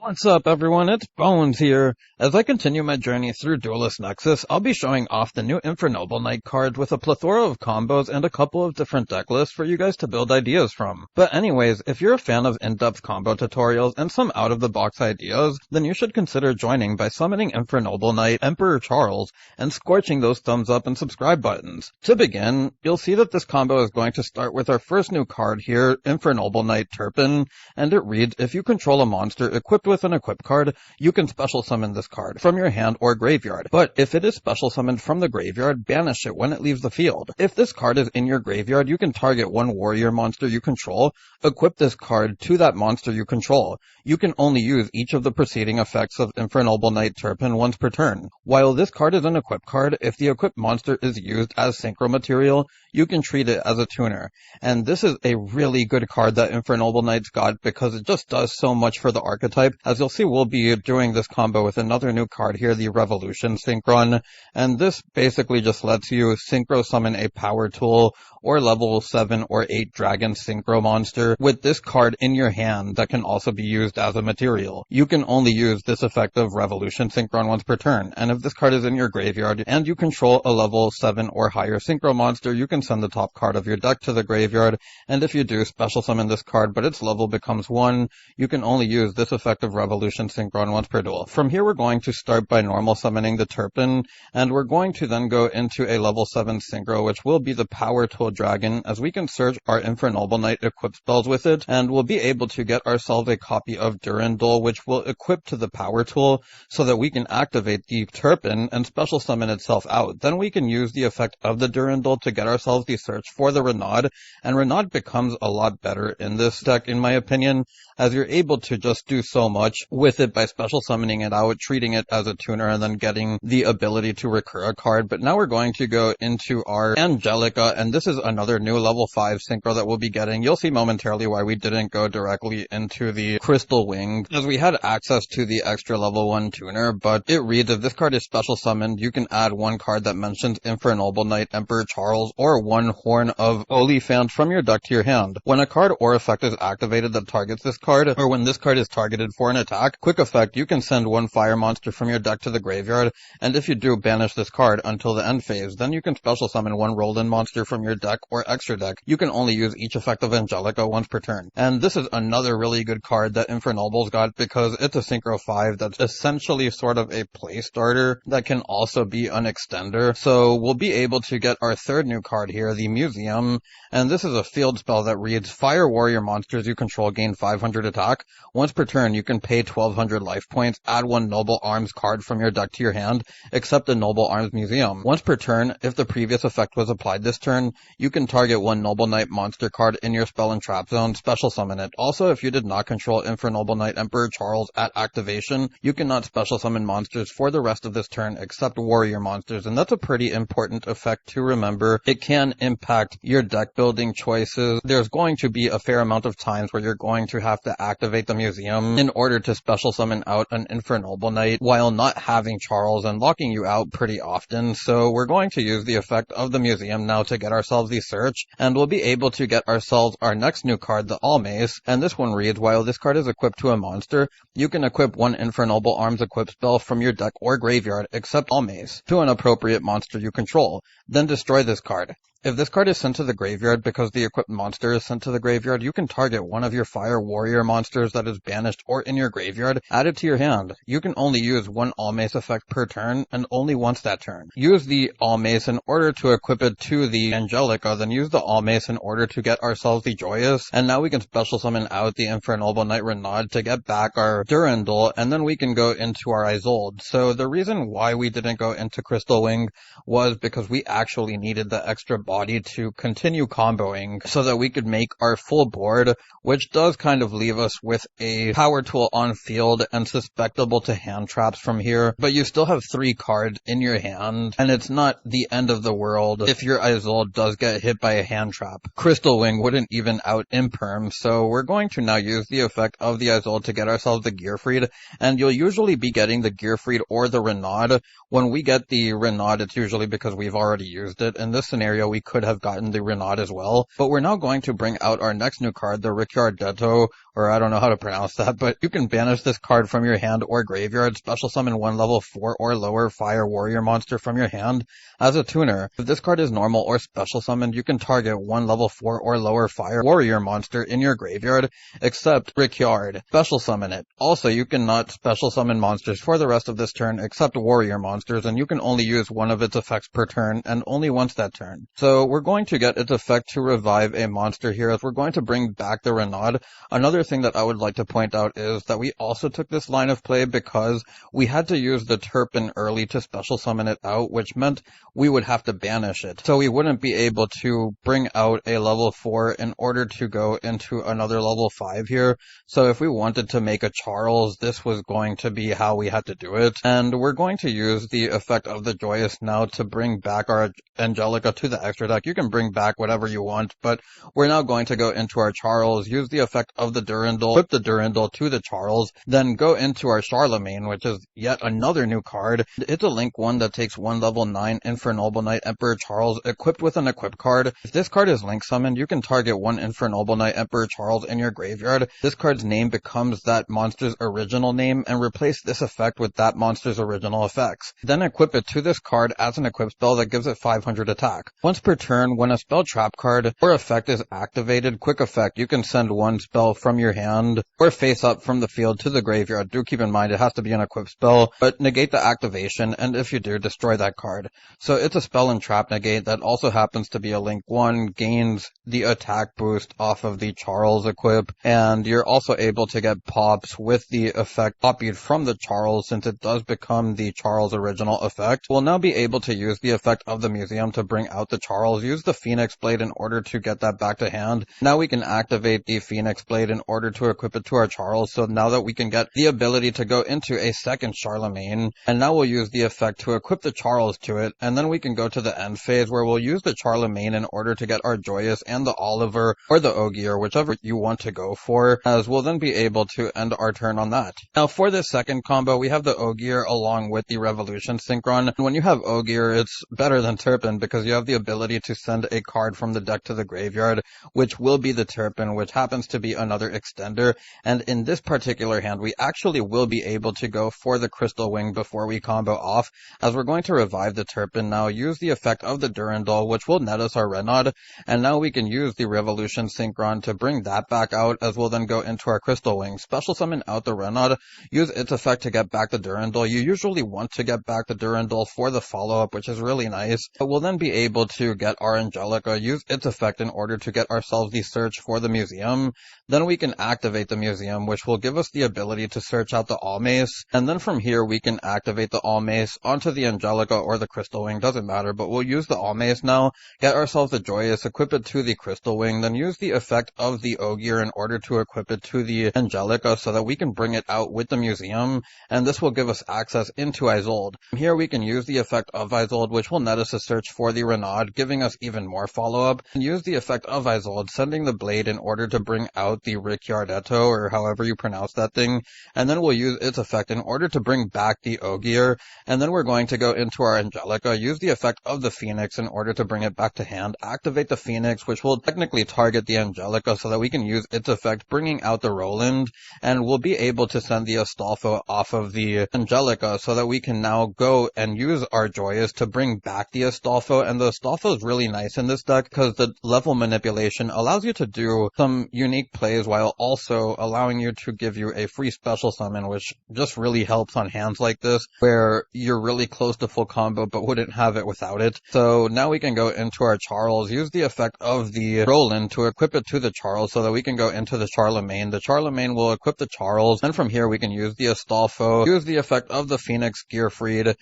What's up, everyone? It's Bones here. As I continue my journey through Duelist Nexus, I'll be showing off the new Infernoble Knight card with a plethora of combos and a couple of different deck lists for you guys to build ideas from. But anyways, if you're a fan of in-depth combo tutorials and some out-of-the-box ideas, then you should consider joining by summoning Infernoble Knight, Emperor Charles, and scorching those thumbs up and subscribe buttons. To begin, you'll see that this combo is going to start with our first new card here, Infernoble Knight Turpin, and it reads, if you control a monster equipped with an equip card, you can special summon this card from your hand or graveyard. But if it is special summoned from the graveyard, banish it when it leaves the field. If this card is in your graveyard, you can target one warrior monster you control, equip this card to that monster you control. You can only use each of the preceding effects of Infernoble Knight Turpin once per turn. While this card is an equip card, if the equipped monster is used as synchro material, you can treat it as a tuner. And this is a really good card that Infernoble Knight's got because it just does so much for the archetype. As you'll see, we'll be doing this combo with another new card here, the Revolution Synchron. And this basically just lets you synchro summon a power tool or level 7 or 8 dragon synchro monster with this card in your hand that can also be used as a material. You can only use this effect of Revolution Synchron once per turn, and if this card is in your graveyard and you control a level 7 or higher synchro monster, you can send the top card of your deck to the graveyard, and if you do special summon this card but its level becomes 1, you can only use this effect of Revolution Synchron once per duel. From here we're going to start by normal summoning the Turpin, and we're going to then go into a level 7 synchro, which will be the Power Tool Dragon, as we can search our Infernoble Knight equip spells with it, and we'll be able to get ourselves a copy of Durandal, which will equip to the Power Tool, so that we can activate the Turpin and special summon itself out. Then we can use the effect of the Durandal to get ourselves the search for the Renaud, and Renaud becomes a lot better in this deck, in my opinion, as you're able to just do so much with it by special summoning it out, treating it as a tuner, and then getting the ability to recur a card. But now we're going to go into our Angelica, and this is another new level 5 synchro that we'll be getting. You'll see momentarily why we didn't go directly into the Crystal Wing, as we had access to the extra level 1 tuner, but it reads, if this card is special summoned, you can add one card that mentions Infernoble Knight, Emperor Charles, or one Horn of Oliphant from your deck to your hand. When a card or effect is activated that targets this card, or when this card is targeted for an attack, quick effect, you can send one fire monster from your deck to the graveyard, and if you do, banish this card until the end phase. Then you can special summon one rolled-in monster from your deck or extra deck. You can only use each effect of Angelica once per turn. And this is another really good card that Infernoble's got because it's a Synchro 5 that's essentially sort of a play starter that can also be an extender. So we'll be able to get our third new card here, the Museum, and this is a field spell that reads, fire warrior monsters you control gain 500 attack. Once per turn, you can pay 1200 life points, add one Noble Arms card from your deck to your hand, except the Noble Arms Museum. Once per turn, if the previous effect was applied this turn, you can target one Noble Knight monster card in your spell and trap zone, special summon it. Also, if you did not control Infernoble Knight Emperor Charles at activation, you cannot special summon monsters for the rest of this turn except warrior monsters, and that's a pretty important effect to remember. It can impact your deck building choices. There's going to be a fair amount of times where you're going to have to activate the Museum in order to special summon out an Infernoble Knight while not having Charles and locking you out pretty often. So we're going to use the effect of the Museum now to get ourselves the search, and we'll be able to get ourselves our next new card, the Almace, and this one reads, while this card is equipped to a monster, you can equip one Infernoble Arms equip spell from your deck or graveyard except Almace to an appropriate monster you control. Then destroy this card. If this card is sent to the graveyard because the equipped monster is sent to the graveyard, you can target one of your fire warrior monsters that is banished or in your graveyard, add it to your hand. You can only use one Almace effect per turn, and only once that turn. Use the Almace in order to equip it to the Angelica, then use the Almace in order to get ourselves the Joyous, and now we can special summon out the Infernoble Knight Renaud to get back our Durandal, and then we can go into our Isolde. So the reason why we didn't go into Crystal Wing was because we actually needed the extra body to continue comboing so that we could make our full board, which does kind of leave us with a power tool on field and susceptible to hand traps from here, but you still have 3 cards in your hand, and it's not the end of the world if your Isolde does get hit by a hand trap. Crystal Wing wouldn't even out Imperm, so we're going to now use the effect of the Isolde to get ourselves the Gearfried, and you'll usually be getting the Gearfried or the Renaud. When we get the Renaud, it's usually because we've already used it. In this scenario, we we could have gotten the Renaud as well. But we're now going to bring out our next new card, the Ricciardetto, or I don't know how to pronounce that, but you can banish this card from your hand or graveyard, special summon one level 4 or lower fire warrior monster from your hand as a tuner. If this card is normal or special summoned, you can target one level 4 or lower fire warrior monster in your graveyard, except Ricciard. Special summon it. Also, you cannot special summon monsters for the rest of this turn except warrior monsters, and you can only use one of its effects per turn, and only once that turn. So we're going to get its effect to revive a monster here, as we're going to bring back the Renaud. Another thing that I would like to point out is that we also took this line of play because we had to use the Turpin early to special summon it out, which meant we would have to banish it. So we wouldn't be able to bring out a level 4 in order to go into another level 5 here. So if we wanted to make a Charles, this was going to be how we had to do it. And we're going to use the effect of the Joyous now to bring back our Angelica to the extra deck. You can bring back whatever you want, but we're now going to go into our Charles, use the effect of the Durandal, flip the Durandal to the Charles, then go into our Charlemagne, which is yet another new card. It's a Link 1 that takes 1 level 9 Infernoble Knight Emperor Charles equipped with an equip card. If this card is Link summoned, you can target one Infernoble Knight Emperor Charles in your graveyard. This card's name becomes that monster's original name, and replace this effect with that monster's original effects. Then equip it to this card as an equip spell that gives it 500 attack. Once per turn, when a spell trap card or effect is activated, quick effect, you can send one spell from your hand or face up from the field to the graveyard. Do keep in mind it has to be an equip spell, but negate the activation, and if you do, destroy that card. So it's a spell and trap negate that also happens to be a Link 1, gains the attack boost off of the Charles equip, and you're also able to get pops with the effect copied from the Charles, since it does become the Charles original effect. We'll now be able to use the effect of the museum to bring out the Charles, use the Phoenix Blade in order to get that back to hand. Now we can activate the Phoenix Blade in order to equip it to our Charles, so now that we can get the ability to go into a second Charlemagne, and now we'll use the effect to equip the Charles to it, and then we can go to the end phase where we'll use the Charlemagne in order to get our Joyous and the Oliver or the Ogier, whichever you want to go for, as we'll then be able to end our turn on that. Now for this second combo, we have the Ogier along with the Revolution Synchron. When you have Ogier, it's better than Turpin because you have the ability to send a card from the deck to the graveyard, which will be the Turpin, which happens to be another extender. And in this particular hand, we actually will be able to go for the Crystal Wing before we combo off, as we're going to revive the Turpin now, use the effect of the Durandal, which will net us our Renaud, and now we can use the Revolution Synchron to bring that back out, as we'll then go into our Crystal Wing, special summon out the Renaud, use its effect to get back the Durandal. You usually want to get back the Durandal for the follow-up, which is really nice, but we'll then be able to get our Angelica, use its effect in order to get ourselves the search for the museum. Then we can activate the museum, which will give us the ability to search out the Almace, and then from here we can activate the Almace onto the Angelica or the Crystal Wing, doesn't matter, but we'll use the Almace now, get ourselves the Joyous, equip it to the Crystal Wing, then use the effect of the Ogier in order to equip it to the Angelica so that we can bring it out with the museum, and this will give us access into Isolde. From here we can use the effect of Isolde, which will net us a search for the Renaud, giving us even more follow-up, and use the effect of Isolde, sending the Blade in order to bring out the Ricciardetto, or however you pronounce that thing, and then we'll use its effect in order to bring back the Ogier, and then we're going to go into our Angelica, use the effect of the Phoenix in order to bring it back to hand, activate the Phoenix, which will technically target the Angelica so that we can use its effect, bringing out the Roland, and we'll be able to send the Astolfo off of the Angelica so that we can now go and use our Joyous to bring back the Astolfo, and the Astolfo is really nice in this deck because the level manipulation allows you to do some unique plays while also allowing you to give you a free special summon, which just really helps on hands like this where you're really close to full combo but wouldn't have it without it. So now we can go into our Charles, use the effect of the Roland to equip it to the Charles so that we can go into the Charlemagne. The Charlemagne will equip the Charles, and from here we can use the Astolfo, use the effect of the Phoenix Gearfried,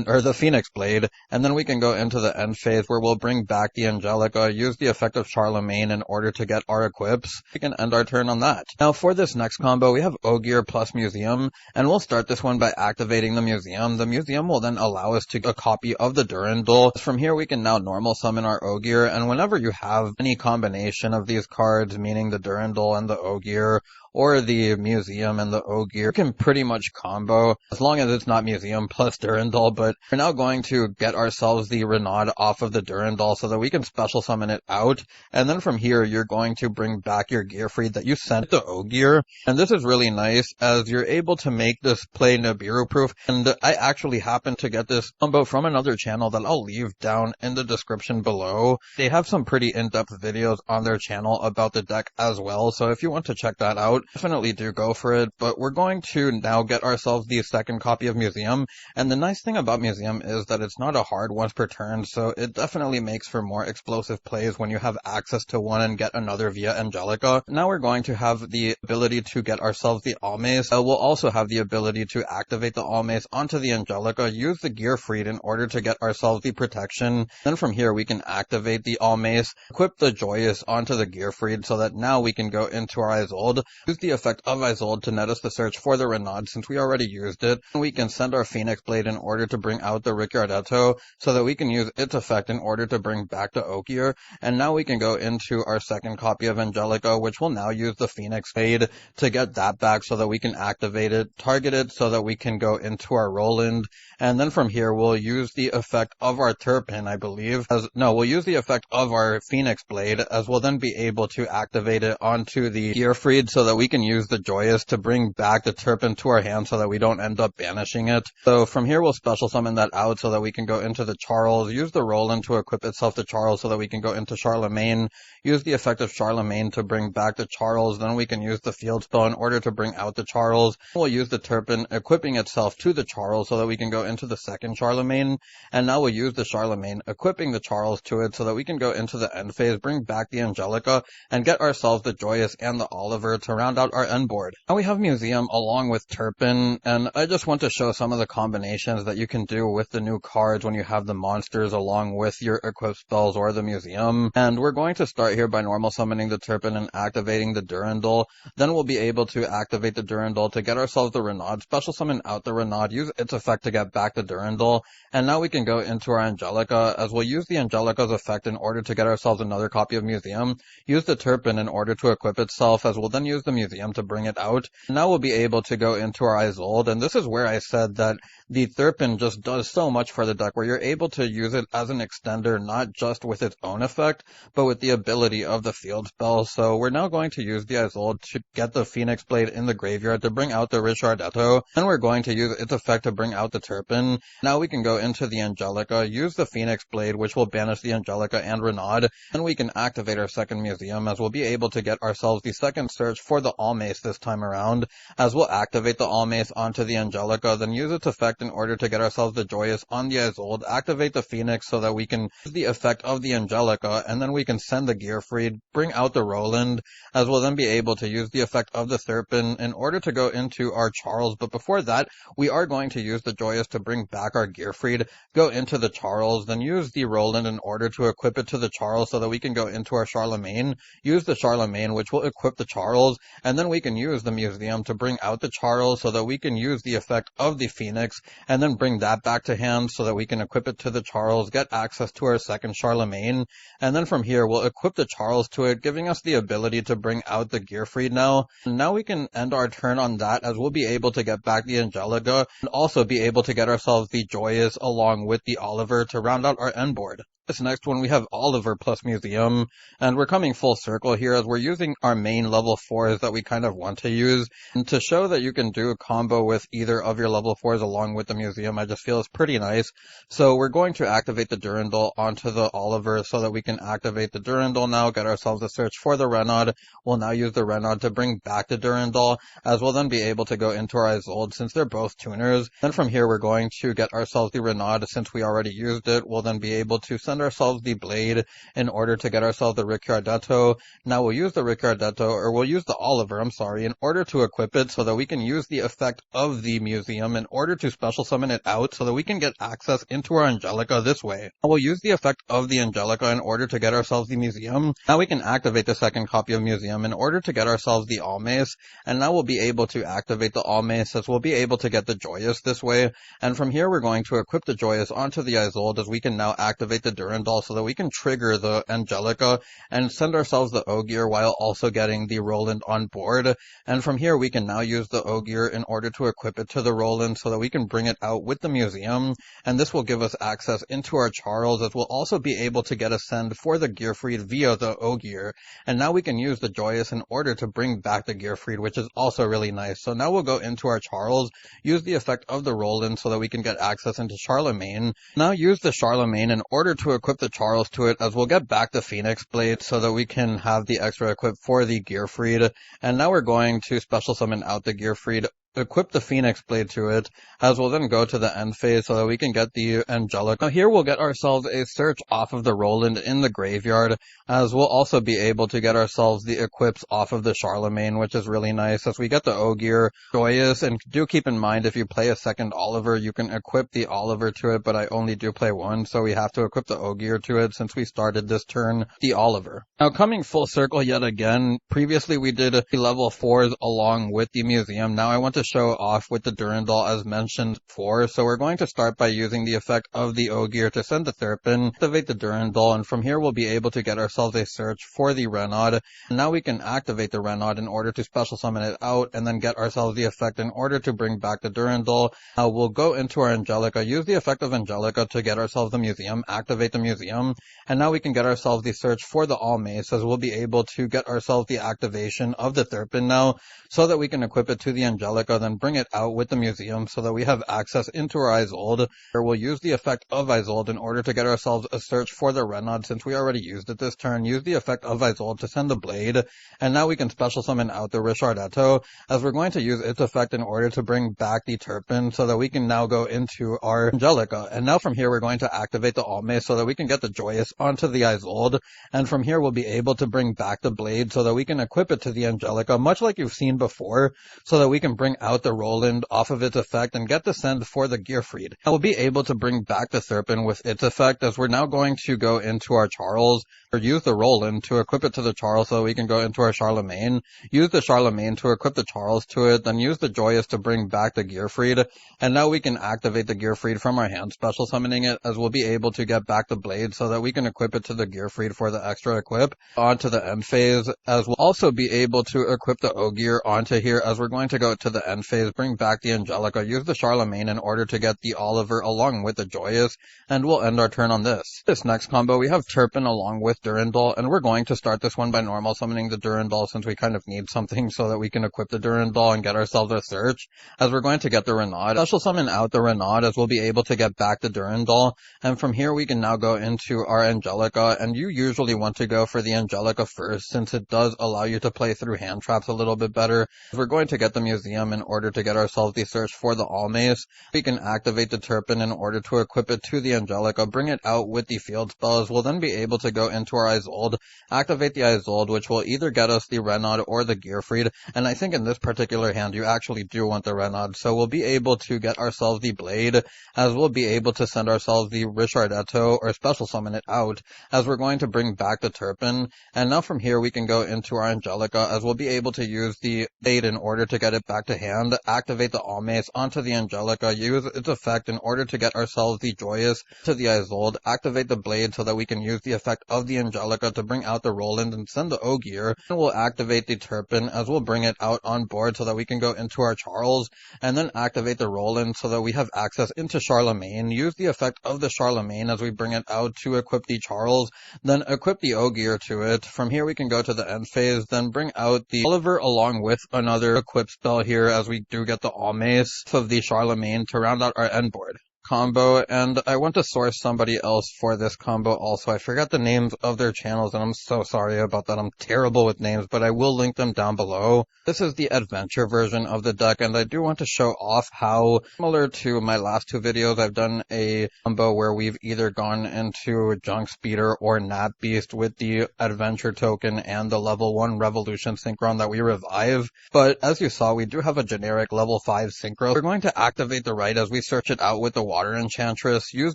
or the Phoenix Blade, and then we can go into the end phase where we'll bring back the Angelica, use the effect of Charlemagne in order to get our equips. We can end our turn on that. Now for this next combo, we have Ogier plus Museum, and we'll start this one by activating the Museum. The Museum will then allow us to get a copy of the Durandal. From here we can now normal summon our Ogier, and whenever you have any combination of these cards, meaning the Durandal and the Ogier, or the Museum and the Ogier. You can pretty much combo, as long as it's not Museum plus Durandal, but we're now going to get ourselves the Renaud off of the Durandal so that we can special summon it out, and then from here you're going to bring back your Gearfried that you sent to Ogier, and this is really nice as you're able to make this play Nibiru-proof, and I actually happen to get this combo from another channel that I'll leave down in the description below. They have some pretty in-depth videos on their channel about the deck as well, so if you want to check that out, definitely do go for it. But we're going to now get ourselves the second copy of Museum, and the nice thing about Museum is that it's not a hard once per turn, so it definitely makes for more explosive plays when you have access to one and get another via Angelica. Now we're going to have the ability to get ourselves the Almace. We'll also have the ability to activate the Almace onto the Angelica, use the Gearfried in order to get ourselves the protection. Then from here we can activate the Almace, equip the Joyous onto the Gearfried so that now we can go into our Isolde, use the effect of Isolde to net us the search for the Renaud since we already used it. And we can send our Phoenix Blade in order to bring out the Ricciardetto so that we can use its effect in order to bring back the Ogier. And now we can go into our second copy of Angelica, which will now use the Phoenix Blade to get that back so that we can activate it, target it so that we can go into our Roland. And then from here we'll use the effect of our Turpin, I believe. We'll use the effect of our Phoenix Blade, as we'll then be able to activate it onto the Gearfried so that we can use the Joyous to bring back the Turpin to our hand so that we don't end up banishing it. So from here we'll special summon that out so that we can go into the Charles, use the Roland to equip itself to Charles so that we can go into Charlemagne, use the effect of Charlemagne to bring back the Charles, then we can use the Field Spell in order to bring out the Charles. We'll use the Turpin equipping itself to the Charles so that we can go into the second Charlemagne, and now we'll use the Charlemagne equipping the Charles to it so that we can go into the end phase, bring back the Angelica, and get ourselves the Joyous and the Oliver to round out our end board. Now we have Museum along with Turpin, and I just want to show some of the combinations that you can do with the new cards when you have the monsters along with your equip spells or the Museum. And we're going to start here by normal summoning the Turpin and activating the Durandal. Then we'll be able to activate the Durandal to get ourselves the Renaud, special summon out the Renaud, use its effect to get back the Durandal, and now we can go into our Angelica, as we'll use the Angelica's effect in order to get ourselves another copy of Museum, use the Turpin in order to equip itself, as we'll then use the Museum to bring it out. Now we'll be able to go into our Isolde, and this is where I said that the Turpin just does so much for the deck, where you're able to use it as an extender, not just with its own effect, but with the ability of the field spell. So we're now going to use the Isolde to get the Phoenix Blade in the graveyard to bring out the Ricciardetto, and we're going to use its effect to bring out the Turpin. Now we can go into the Angelica, use the Phoenix Blade, which will banish the Angelica and Renaud, and we can activate our second Museum, as we'll be able to get ourselves the second search for the Almace this time around, as we'll activate the Almace onto the Angelica, then use its effect in order to get ourselves the Joyous on the Isolde, activate the Phoenix so that we can use the effect of the Angelica, and then we can send the Gearfried, bring out the Roland, as we'll then be able to use the effect of the Turpin in order to go into our Charles. But before that, we are going to use the Joyous to bring back our Gearfried, go into the Charles, then use the Roland in order to equip it to the Charles so that we can go into our Charlemagne, use the Charlemagne, which will equip the Charles, and then we can use the Museum to bring out the Charles so that we can use the effect of the Phoenix, and then bring that back to hand so that we can equip it to the Charles, get access to our second Charlemagne, and then from here we'll equip the Charles to it, giving us the ability to bring out the Gearfried now. And now we can end our turn on that, as we'll be able to get back the Angelica, and also be able to get ourselves the Joyous along with the Oliver to round out our end board. This next one we have Oliver plus Museum, and we're coming full circle here as we're using our main level 4s that we kind of want to use, and to show that you can do a combo with either of your level 4s along with the Museum, I just feel it's pretty nice. So we're going to activate the Durandal onto the Oliver so that we can activate the Durandal now, get ourselves a search for the Renaud. We'll now use the Renaud to bring back the Durandal, as we'll then be able to go into our Isolde since they're both tuners. Then from here we're going to get ourselves the Renaud since we already used it. We'll then be able to send ourselves the Blade in order to get ourselves the Ricciardetto. Now we'll use the Ricciardetto, or we'll use the Oliver, in order to equip it so that we can use the effect of the Museum in order to special summon it out so that we can get access into our Angelica this way. Now we'll use the effect of the Angelica in order to get ourselves the Museum. Now we can activate the second copy of Museum in order to get ourselves the Almace, and now we'll be able to activate the Almace as we'll be able to get the Joyous this way. And from here we're going to equip the Joyous onto the Isolde, as we can now activate the Durandal so that we can trigger the Angelica and send ourselves the Ogier while also getting the Roland on board. And from here we can now use the Ogier in order to equip it to the Roland so that we can bring it out with the museum, and this will give us access into our Charles, as we'll also be able to get a send for the Gearfried via the Ogier. And now we can use the Joyous in order to bring back the Gearfried, which is also really nice. So now we'll go into our Charles, use the effect of the Roland so that we can get access into Charlemagne. Now use the Charlemagne in order to equip the Charles to it, as we'll get back the Phoenix Blade so that we can have the extra equip for the Gearfried. And now we're going to special summon out the Gearfried, equip the Phoenix Blade to it, as we'll then go to the end phase so that we can get the Angelic. Now here we'll get ourselves a search off of the Roland in the graveyard, as we'll also be able to get ourselves the equips off of the Charlemagne, which is really nice, as we get the Ogier, Joyous, and do keep in mind if you play a second Oliver, you can equip the Oliver to it, but I only do play one, so we have to equip the Ogier to it since we started this turn the Oliver. Now coming full circle yet again, previously we did the level 4s along with the museum. Now I want to show off with the Durandal as mentioned before, so we're going to start by using the effect of the Ogier to send the Thurpin, activate the Durandal, and from here we'll be able to get ourselves a search for the Renaud. Now we can activate the Renaud in order to special summon it out, and then get ourselves the effect in order to bring back the Durandal. We'll go into our Angelica, use the effect of Angelica to get ourselves the museum, activate the museum, and now we can get ourselves the search for the All-Mace, as we'll be able to get ourselves the activation of the Thurpin now, so that we can equip it to the Angelica, then bring it out with the museum so that we have access into our Isolde, where we'll use the effect of Isolde in order to get ourselves a search for the Renaud since we already used it this turn, use the effect of Isolde to send the Blade, and now we can special summon out the Richardetto, as we're going to use its effect in order to bring back the Turpin so that we can now go into our Angelica. And now from here we're going to activate the All-Mace so that we can get the Joyous onto the Isolde, and from here we'll be able to bring back the Blade so that we can equip it to the Angelica, much like you've seen before, so that we can bring out the Roland off of its effect and get the send for the Gearfried. We'll be able to bring back the Thurpin with its effect, as we're now going to go into our Charles, or use the Roland to equip it to the Charles so we can go into our Charlemagne, use the Charlemagne to equip the Charles to it, then use the Joyous to bring back the Gearfried, and now we can activate the Gearfried from our hand, special summoning it, as we'll be able to get back the Blade so that we can equip it to the Gearfried for the extra equip onto the end phase, as we'll also be able to equip the Ogier onto here, as we're going to go to the end phase, bring back the Angelica, use the Charlemagne in order to get the Oliver along with the Joyous, and we'll end our turn on this. This next combo we have Turpin along with Durandal, and we're going to start this one by normal summoning the Durandal since we kind of need something so that we can equip the Durandal and get ourselves a search, as we're going to get the Renaud. Special summon out the Renaud, as we'll be able to get back the Durandal, and from here we can now go into our Angelica, and you usually want to go for the Angelica first since it does allow you to play through hand traps a little bit better. We're going to get the museum in order to get ourselves the search for the All-Mace. We can activate the Turpin in order to equip it to the Angelica, bring it out with the field spells. We'll then be able to go into our Isolde, activate the Isolde, which will either get us the Renaud or the Gearfried, and I think in this particular hand you actually do want the Renaud, so we'll be able to get ourselves the Blade, as we'll be able to send ourselves the Richardetto, or special summon it out, as we're going to bring back the Turpin, and now from here we can go into our Angelica, as we'll be able to use the Blade in order to get it back to hand, activate the All-Mace onto the Angelica, use its effect in order to get ourselves the Joyous to the Isolde, activate the Blade so that we can use the effect of the Angelica to bring out the Roland and send the Ogier, and we'll activate the Turpin as we'll bring it out on board so that we can go into our Charles, and then activate the Roland so that we have access into Charlemagne, use the effect of the Charlemagne as we bring it out to equip the Charles, then equip the Ogier to it. From here we can go to the end phase, then bring out the Oliver along with another equip spell here as we do get the All-Mace of the Charlemagne to round out our end board combo. And I want to source somebody else for this combo also. I forgot the names of their channels and I'm so sorry about that. I'm terrible with names, but I will link them down below. This is the adventure version of the deck, and I do want to show off how, similar to my last two videos, I've done a combo where we've either gone into Junk Speeder or Nat Beast with the adventure token and the level 1 Revolution Synchron that we revive. But as you saw, we do have a generic level 5 Synchro. We're going to activate the right as we search it out with the Water Enchantress, use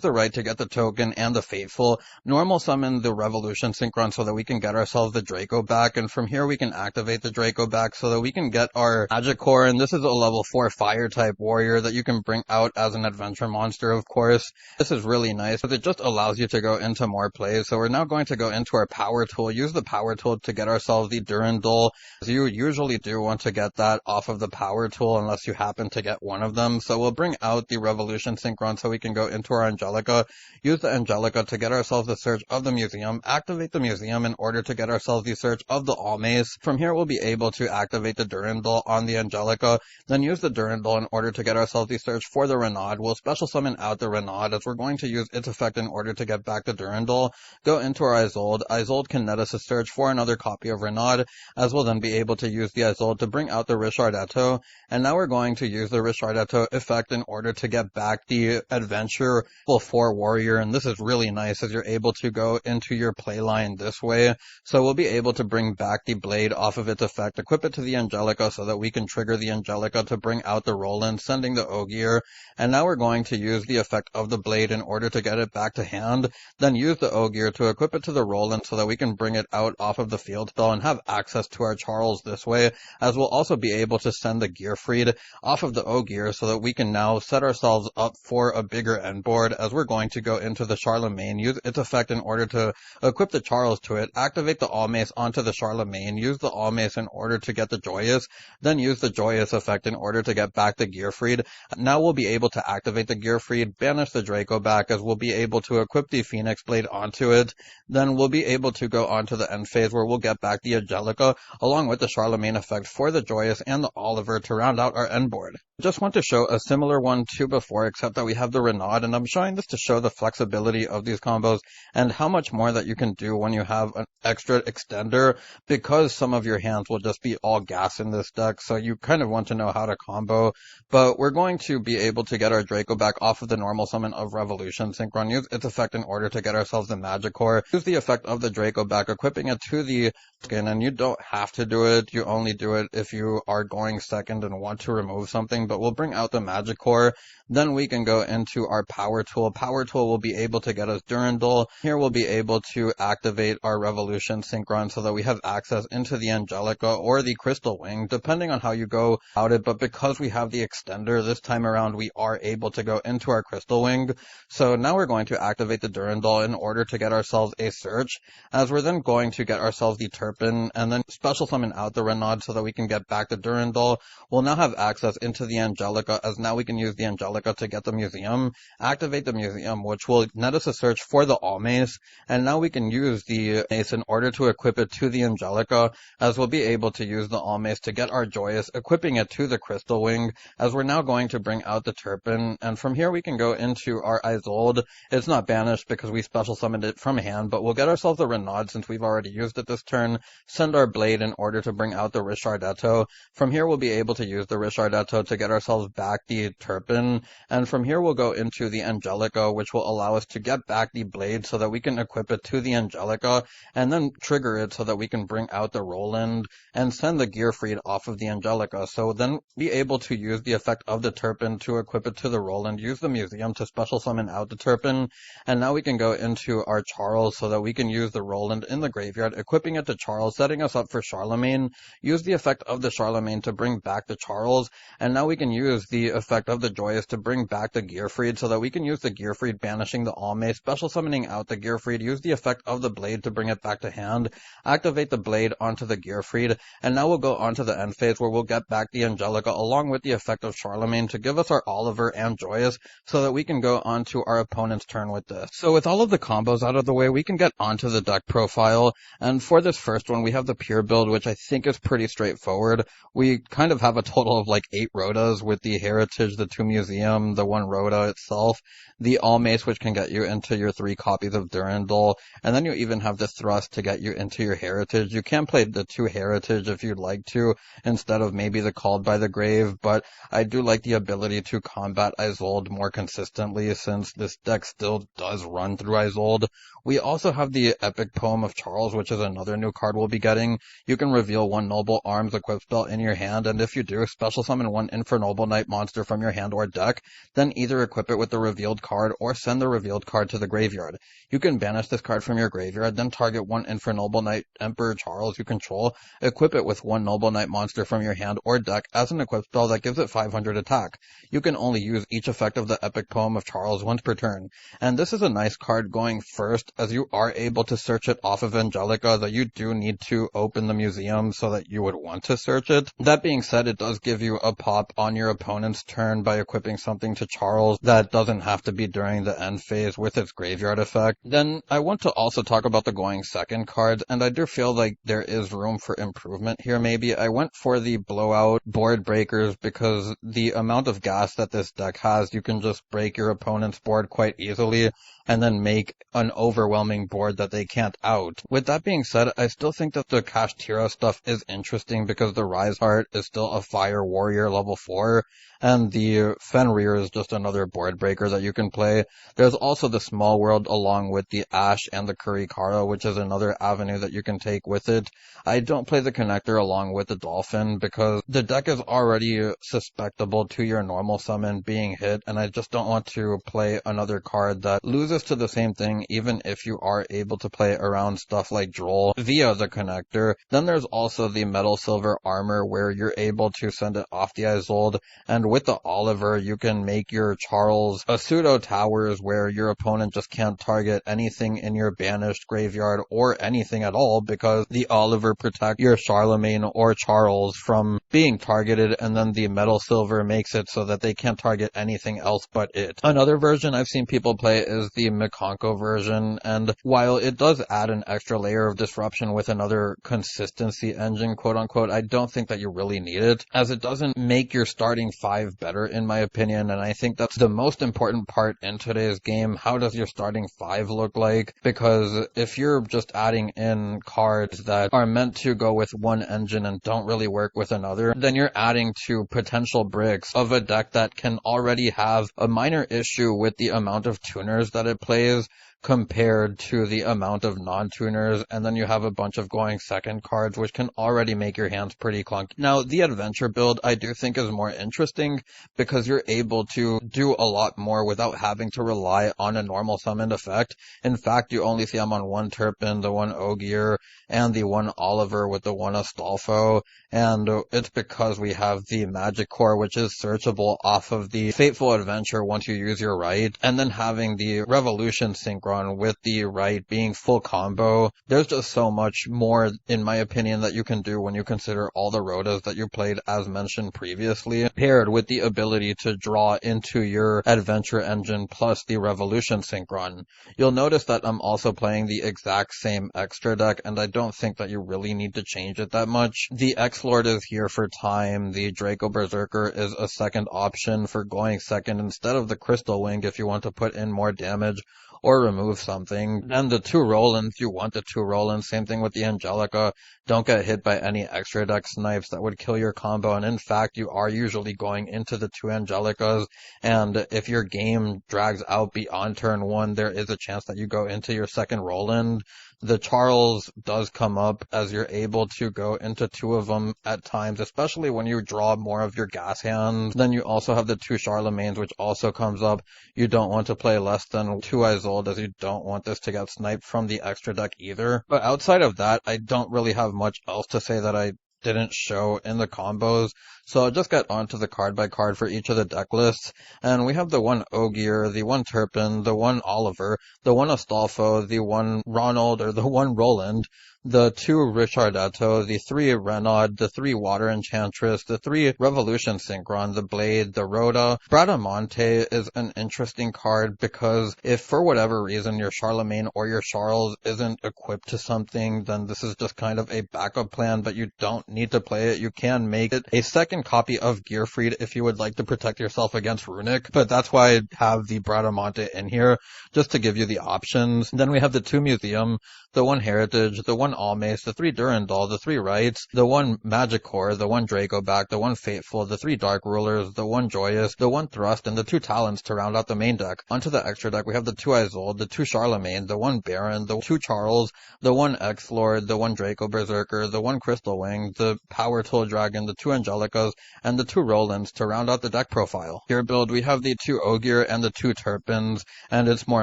the right to get the token and the Faithful, normal summon the Revolution Synchron so that we can get ourselves the Draco back, and from here we can activate the Draco back so that we can get our Magic Core, and this is a level 4 Fire type warrior that you can bring out as an adventure monster, of course. This is really nice, because it just allows you to go into more plays. So we're now going to go into our Power Tool, use the Power Tool to get ourselves the Durandal. You usually do want to get that off of the Power Tool unless you happen to get one of them. So we'll bring out the Revolution Synchron so we can go into our Angelica, use the Angelica to get ourselves the Search of the Museum, activate the Museum in order to get ourselves the Search of the Almace. From here we'll be able to activate the Durandal on the Angelica, then use the Durandal in order to get ourselves the Search for the Renaud. We'll special summon out the Renaud as we're going to use its effect in order to get back the Durandal. Go into our Isolde. Isolde can net us a search for another copy of Renaud, as we'll then be able to use the Isolde to bring out the Richardetto. And now we're going to use the Richardetto effect in order to get back the Adventure level 4 Warrior, and this is really nice as you're able to go into your playline this way. So we'll be able to bring back the Blade off of its effect, equip it to the Angelica so that we can trigger the Angelica to bring out the Roland, sending the Ogier. And now we're going to use the effect of the Blade in order to get it back to hand, then use the Ogier to equip it to the Roland so that we can bring it out off of the field spell and have access to our Charles this way, as we'll also be able to send the Gearfried off of the Ogier so that we can now set ourselves up for a bigger end board, as we're going to go into the Charlemagne, use its effect in order to equip the Charles to it, activate the Almace onto the Charlemagne, use the Almace in order to get the Joyous, then use the Joyous effect in order to get back the Gearfried. Now we'll be able to activate the Gearfried, banish the Draco back, as we'll be able to equip the Phoenix Blade onto it. Then we'll be able to go on to the end phase where we'll get back the Angelica along with the Charlemagne effect for the Joyous and the Oliver to round out our end board. I just want to show a similar one to before, except that we have the Renaud, and I'm showing this to show the flexibility of these combos and how much more that you can do when you have an extra extender, because some of your hands will just be all gas in this deck, so you kind of want to know how to combo. But we're going to be able to get our Draco back off of the normal summon of Revolution Synchron, use its effect in order to get ourselves the Magic Core, use the effect of the Draco back, equipping it to the skin, and you don't have to do it, you only do it if you are going second and want to remove something, but we'll bring out the Magic Core. Then we can go into our Power Tool. Power Tool will be able to get us Durandal. Here we'll be able to activate our Revolution Synchron so that we have access into the Angelica or the Crystal Wing, depending on how you go about it, but because we have the extender this time around, we are able to go into our Crystal Wing. So now we're going to activate the Durandal in order to get ourselves a Search, as we're then going to get ourselves the Turpin, and then special summon out the Renaud so that we can get back the Durandal. We'll now have access into the Angelica, as now we can use the Angelica to get the Museum, activate the Museum, which will net us a search for the Almace, and now we can use the Mace in order to equip it to the Angelica, as we'll be able to use the Almace to get our Joyous, equipping it to the Crystal Wing, as we're now going to bring out the Turpin, and from here we can go into our Isolde. It's not banished because we special summoned it from hand, but we'll get ourselves a Renaud since we've already used it this turn, send our Blade in order to bring out the Richardetto. From here we'll be able to use the Richardetto to get ourselves back the Turpin, and from here we'll go into the Angelica, which will allow us to get back the Blade so that we can equip it to the Angelica, and then trigger it so that we can bring out the Roland, and send the Gearfried off of the Angelica. So then be able to use the effect of the Turpin to equip it to the Roland, use the Museum to special summon out the Turpin, and now we can go into our Charles so that we can use the Roland in the graveyard, equipping it to Charles, setting us up for Charlemagne, use the effect of the Charlemagne to bring back the Charles, and now we can use the effect of the Joyous to bring back the Gearfried so that we can use the Gearfried banishing the Almace, special summoning out the Gearfried, use the effect of the Blade to bring it back to hand, activate the Blade onto the Gearfried, and now we'll go on to the end phase where we'll get back the Angelica along with the effect of Charlemagne to give us our Oliver and Joyous so that we can go on to our opponent's turn with this. So with all of the combos out of the way, we can get onto the deck profile, and for this first one we have the pure build, which I think is pretty straightforward. We kind of have a total of like 8 Rotas with the Heritage, the 2 Museum, the 1 Rota itself, the Almace, which can get you into your 3 copies of Durandal, and then you even have the Thrust to get you into your Heritage. You can play the 2 Heritage if you'd like to, instead of maybe the Called by the Grave, but I do like the ability to combat Isolde more consistently since this deck still does run through Isolde. We also have the Epic Poem of Charles, which is another new card we'll be getting. You can reveal 1 Noble Arms equip spell in your hand, and if you do, special summon 1 Infernoble Knight monster from your hand or deck, then either either equip it with the revealed card or send the revealed card to the graveyard. You can banish this card from your graveyard, then target one Infernoble Knight Emperor Charles you control, equip it with one Noble Knight monster from your hand or deck as an equip spell that gives it 500 attack. You can only use each effect of the epic poem of Charles once per turn. And this is a nice card going first, as you are able to search it off of Angelica, though you do need to open the museum so that you would want to search it. That being said, it does give you a pop on your opponent's turn by equipping something to Charles that doesn't have to be during the end phase with its graveyard effect. Then I want to also talk about the going second cards, and I do feel like there is room for improvement here maybe. I went for the blowout board breakers because the amount of gas that this deck has, you can just break your opponent's board quite easily and then make an overwhelming board that they can't out. With that being said, I still think that the Kashtira stuff is interesting because the Rise Heart is still a Fire Warrior level 4, and the Fenrir is just another board breaker that you can play. There's also the Small World along with the Ash and the Kurikara, which is another avenue that you can take with it. I don't play the Connector along with the Dolphin because the deck is already susceptible to your normal summon being hit, and I just don't want to play another card that loses to the same thing even if you are able to play around stuff like Droll via the Connector. Then there's also the Metal Silver Armor where you're able to send it off the Isolde, and with the Oliver you can make your Charles a pseudo towers where your opponent just can't target anything in your banished graveyard or anything at all because the Oliver protects your Charlemagne or Charles from being targeted, and then the Metal Silver makes it so that they can't target anything else but it. Another version I've seen people play is the Mikonko version, and while it does add an extra layer of disruption with another consistency engine, quote unquote, I don't think that you really need it, as it doesn't make your starting 5 better in my opinion, and I think that's the most important part in today's game. How does your starting 5 look like? Because if you're just adding in cards that are meant to go with one engine and don't really work with another, then you're adding to potential bricks of a deck that can already have a minor issue with the amount of tuners that it plays compared to the amount of non-tuners, and then you have a bunch of going second cards which can already make your hands pretty clunky. Now, the adventure build I do think is more interesting because you're able to do a lot more without having to rely on a normal summoned effect. In fact, you only see them on one Turpin, the one Ogier, and the one Oliver with the one Astolfo, and it's because we have the Magic Core, which is searchable off of the Fateful Adventure once you use your right, and then having the Revolution Synchron with the right being full combo. There's just so much more, in my opinion, that you can do when you consider all the rotas that you played as mentioned previously, paired with the ability to draw into your adventure engine plus the Revolution Synchron. You'll notice that I'm also playing the exact same extra deck, and I don't think that you really need to change it that much. The X-Lord is here for time, the Draco Berserker is a second option for going second instead of the Crystal Wing if you want to put in more damage or remove something. And the 2 Rolands, you want the 2 Rolands, same thing with the Angelica. Don't get hit by any extra deck snipes that would kill your combo, and in fact you are usually going into the 2 Angelicas, and if your game drags out beyond turn 1, there is a chance that you go into your second Roland. The Charles does come up as you're able to go into 2 of them at times, especially when you draw more of your gas hands. Then you also have the 2 Charlemagnes, which also comes up. You don't want to play less than 2 Isolde, as you don't want this to get sniped from the extra deck either. But outside of that, I don't really have much else to say that I didn't show in the combos, so I'll just get onto the card by card for each of the deck lists. And we have the one Ogier, the one Turpin, the one Oliver, the one Astolfo, the one Ronald or the one Roland, the 2 Richardetto, the 3 Renaud, the 3 Water Enchantress, the 3 Revolution Synchron, the Blade, the Rhoda. Bradamante is an interesting card because if for whatever reason your Charlemagne or your Charles isn't equipped to something, then this is just kind of a backup plan, but you don't need to play it. You can make it a second copy of Gearfried if you would like to protect yourself against Runic, but that's why I have the Bradamante in here, just to give you the options. Then we have the 2 Museum, the 1 Heritage, the 1 Almace, the 3 Durandal, the 3 Rights, the 1 Magic Core, the 1 Dracoback, the 1 Fateful, the 3 Dark Rulers, the 1 Joyous, the 1 Thrust, and the 2 Talons to round out the main deck. Onto the extra deck, we have the 2 Isolde, the 2 Charlemagne, the 1 Baron, the 2 Charles, the 1 X-Lord, the 1 Draco Berserker, the 1 Crystal Wing, the Power Tool Dragon, the 2 Angelicas, Auras, and the 2 Rolands to round out the deck profile. Here build, we have the 2 Ogier and the 2 Turpins, and it's more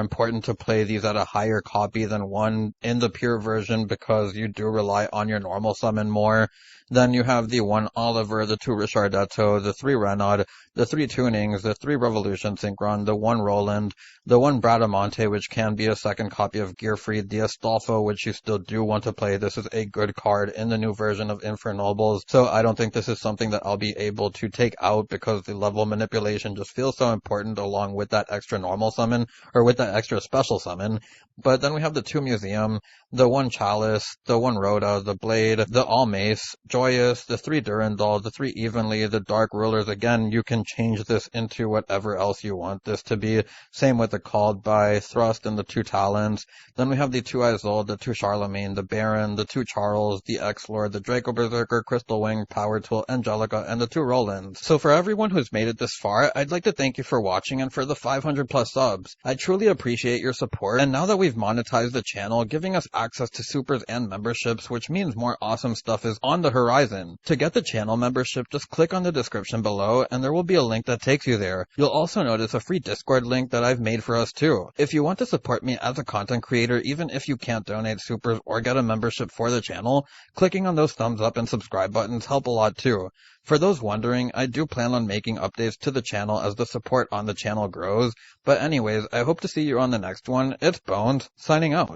important to play these at a higher copy than 1 in the pure version because you do rely on your normal summon more. Then you have the 1 Oliver, the 2 Richardetto, the 3 Renaud, the 3 Tunings, the 3 Revolution Synchron, the 1 Roland, the 1 Bradamante, which can be a second copy of Gearfried, the Astolfo, which you still do want to play. This is a good card in the new version of Infernobles, so I don't think this is something that I'll be able to take out because the level manipulation just feels so important along with that extra normal summon, or with that extra special summon. But then we have the 2 Museum, the 1 Chalice, the 1 Rhoda, the Blade, the All Mace, Joyous, the 3 Durandal, the 3 Evenly, the Dark Rulers. Again, you can change this into whatever else you want this to be. Same with the Called By, Thrust, and the 2 Talons. Then we have the 2 Isolde, the 2 Charlemagne, the Baron, the 2 Charles, the X-Lord, the Draco Berserker, Crystal Wing, Power Tool, Angelica, and the 2 Rolands. So for everyone who's made it this far, I'd like to thank you for watching and for the 500 plus subs. I truly appreciate your support, and now that we've monetized the channel, giving us access to supers and memberships, which means more awesome stuff is on the horizon. To get the channel membership, just click on the description below, and there will be a link that takes you there. You'll also notice a free Discord link that I've made for us too. If you want to support me as a content creator, even if you can't donate supers or get a membership for the channel, clicking on those thumbs up and subscribe buttons help a lot too. For those wondering, I do plan on making updates to the channel as the support on the channel grows. But anyways, I hope to see you on the next one. It's Bones, signing out.